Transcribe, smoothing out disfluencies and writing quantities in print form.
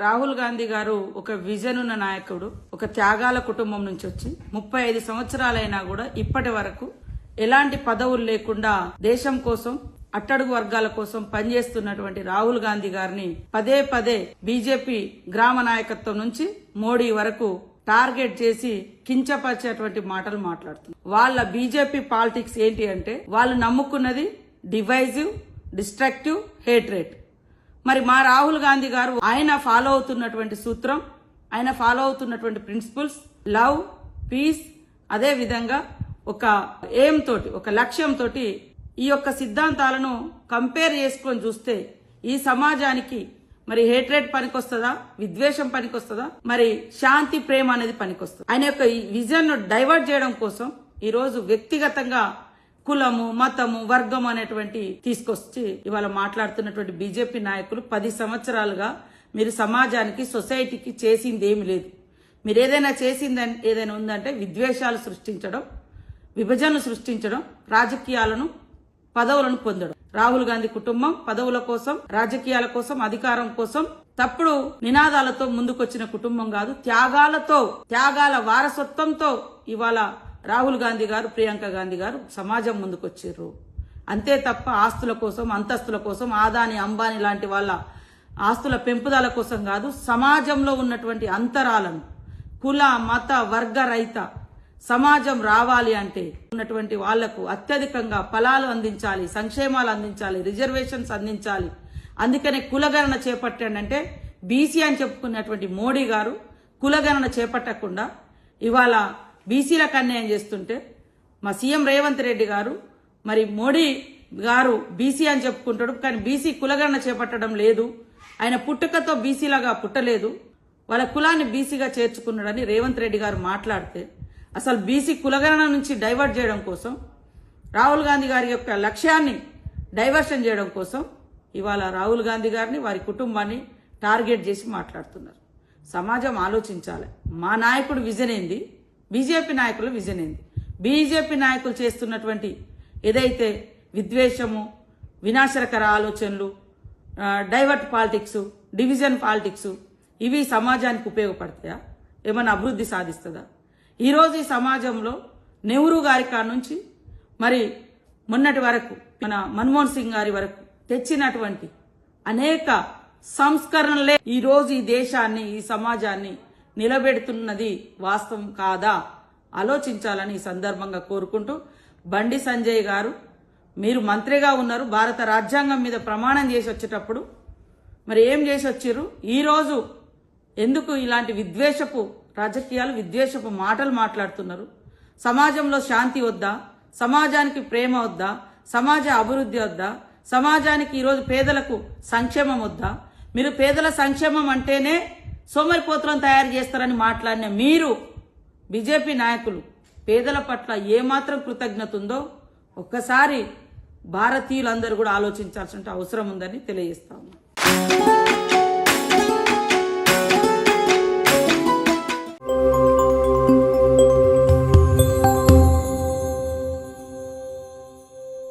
రాహుల్ గాంధీ గారు ఒక విజన్ ఉన్న నాయకుడు, ఒక త్యాగాల కుటుంబం నుంచి వచ్చి 35 సంవత్సరాలైనా కూడా ఇప్పటి వరకు ఎలాంటి పదవులు లేకుండా దేశం కోసం, అట్టడుగు వర్గాల కోసం పనిచేస్తున్నటువంటి రాహుల్ గాంధీ గారిని పదే పదే బీజేపీ గ్రామ నాయకత్వం నుంచి మోడీ వరకు టార్గెట్ చేసి కించపరిచేటువంటి మాటలు మాట్లాడుతున్నారు. వాళ్ళ బీజేపీ పాలిటిక్స్ ఏంటి అంటే వాళ్ళు నమ్ముకున్నది డివైజివ్, డిస్ట్రక్టివ్, హేట్రేట్. మరి మా రాహుల్ గాంధీ గారు ఆయన ఫాలో అవుతున్నటువంటి సూత్రం, ఆయన ఫాలో అవుతున్నటువంటి ప్రిన్సిపల్స్ లవ్, పీస్, అదే విధంగా ఒక ఎయిమ్ తోటి, ఒక లక్ష్యం తోటి ఈ యొక్క సిద్ధాంతాలను కంపేర్ చేసుకొని చూస్తే ఈ సమాజానికి మరి హేట్రేట్ పనికొస్తుందా, విద్వేషం పనికొస్తుందా, మరి శాంతి, ప్రేమ అనేది పనికొస్తుంది. ఆయన యొక్క ఈ విజన్ ను డైవర్ట్ చేయడం కోసం ఈ రోజు వ్యక్తిగతంగా కులము, మతము, వర్గం అనేటువంటి తీసుకొచ్చి ఇవాళ మాట్లాడుతున్నటువంటి బీజేపీ నాయకులు 10 సంవత్సరాలుగా మీరు సమాజానికి, సొసైటీకి చేసింది ఏమి లేదు. మీరు ఏదైనా చేసిందని ఏదైనా ఉందంటే విద్వేషాలు సృష్టించడం, విభజనలు సృష్టించడం, రాజకీయాలను, పదవులను పొందడం. రాహుల్ గాంధీ కుటుంబం పదవుల కోసం, రాజకీయాల కోసం, అధికారం కోసం తప్పుడు నినాదాలతో ముందుకొచ్చిన కుటుంబం కాదు. త్యాగాలతో, త్యాగాల వారసత్వంతో ఇవాళ రాహుల్ గాంధీ గారు, ప్రియాంక గాంధీ గారు సమాజం ముందుకొచ్చారు. అంతే తప్ప ఆస్తుల కోసం, అంతస్తుల కోసం, ఆదాని, అంబానీ లాంటి వాళ్ళ ఆస్తుల పెంపుదల కోసం కాదు. సమాజంలో ఉన్నటువంటి అంతరాలను, కుల, మత, వర్గ రహిత సమాజం రావాలి అంటే ఉన్నటువంటి వాళ్లకు అత్యధికంగా ఫలాలు అందించాలి, సంక్షేమాలు అందించాలి, రిజర్వేషన్స్ అందించాలి. అందుకనే కులగణన చేపట్టాడంటే బీసీ అని చెప్పుకున్నటువంటి మోడీ గారు కులగణన చేపట్టకుండా ఇవాళ బీసీలకు అన్యాయం చేస్తుంటే మా సీఎం రేవంత్ రెడ్డి గారు, మరి మోడీ గారు బీసీ అని చెప్పుకుంటాడు, కానీ బీసీ కులగణన చేపట్టడం లేదు. ఆయన పుట్టుకతో బీసీలాగా పుట్టలేదు, వాళ్ళ కులాన్ని బీసీగా చేర్చుకున్నాడని రేవంత్ రెడ్డి గారు మాట్లాడితే అసలు బీసీ కులగణన నుంచి డైవర్ట్ చేయడం కోసం, రాహుల్ గాంధీ గారి యొక్క లక్ష్యాన్ని డైవర్షన్ చేయడం కోసం ఇవాళ రాహుల్ గాంధీ గారిని, వారి కుటుంబాన్ని టార్గెట్ చేసి మాట్లాడుతున్నారు. సమాజం ఆలోచించాలి. మా నాయకుడు విజన్ ఏంది, బీజేపీ నాయకుల విజన్ ఏంది. బీజేపీ నాయకులు చేస్తున్నటువంటి ఏదైతే విద్వేషము, వినాశకర ఆలోచనలు, డైవర్ట్ పాలిటిక్స్, డివిజన్ పాలిటిక్స్, ఇవి సమాజానికి ఉపయోగపడతాయా? ఏమైనా అభివృద్ధి సాధిస్తుందా? ఈరోజు ఈ సమాజంలో నెహ్రూ గారి కాడ నుంచి మరి మొన్నటి వరకు మన మన్మోహన్ సింగ్ గారి వరకు తెచ్చినటువంటి అనేక సంస్కరణలే ఈరోజు ఈ దేశాన్ని, ఈ సమాజాన్ని నిలబెడుతున్నది వాస్తవం కాదా? ఆలోచించాలని ఈ సందర్భంగా కోరుకుంటూ, బండి సంజయ్ గారు మీరు మంత్రిగా ఉన్నారు, భారత రాజ్యాంగం మీద ప్రమాణం చేసి వచ్చేటప్పుడు మరి ఏం చేసి వచ్చిర్రు? ఈరోజు ఎందుకు ఇలాంటి విద్వేషపు రాజకీయాలు, విద్వేషపు మాటలు మాట్లాడుతున్నారు? సమాజంలో శాంతి వద్దా? సమాజానికి ప్రేమ వద్దా? సమాజ అభివృద్ధి వద్దా? సమాజానికి ఈరోజు పేదలకు సంక్షేమం వద్దా? మీరు పేదల సంక్షేమం అంటేనే సోమరిపోతులను తయారు చేస్తారని మాట్లాడిన మీరు, బీజేపీ నాయకులు పేదల పట్ల ఏమాత్రం కృతజ్ఞత ఉందో ఒక్కసారి భారతీయులందరూ కూడా ఆలోచించాల్సిన అవసరం ఉందని తెలియజేస్తాము.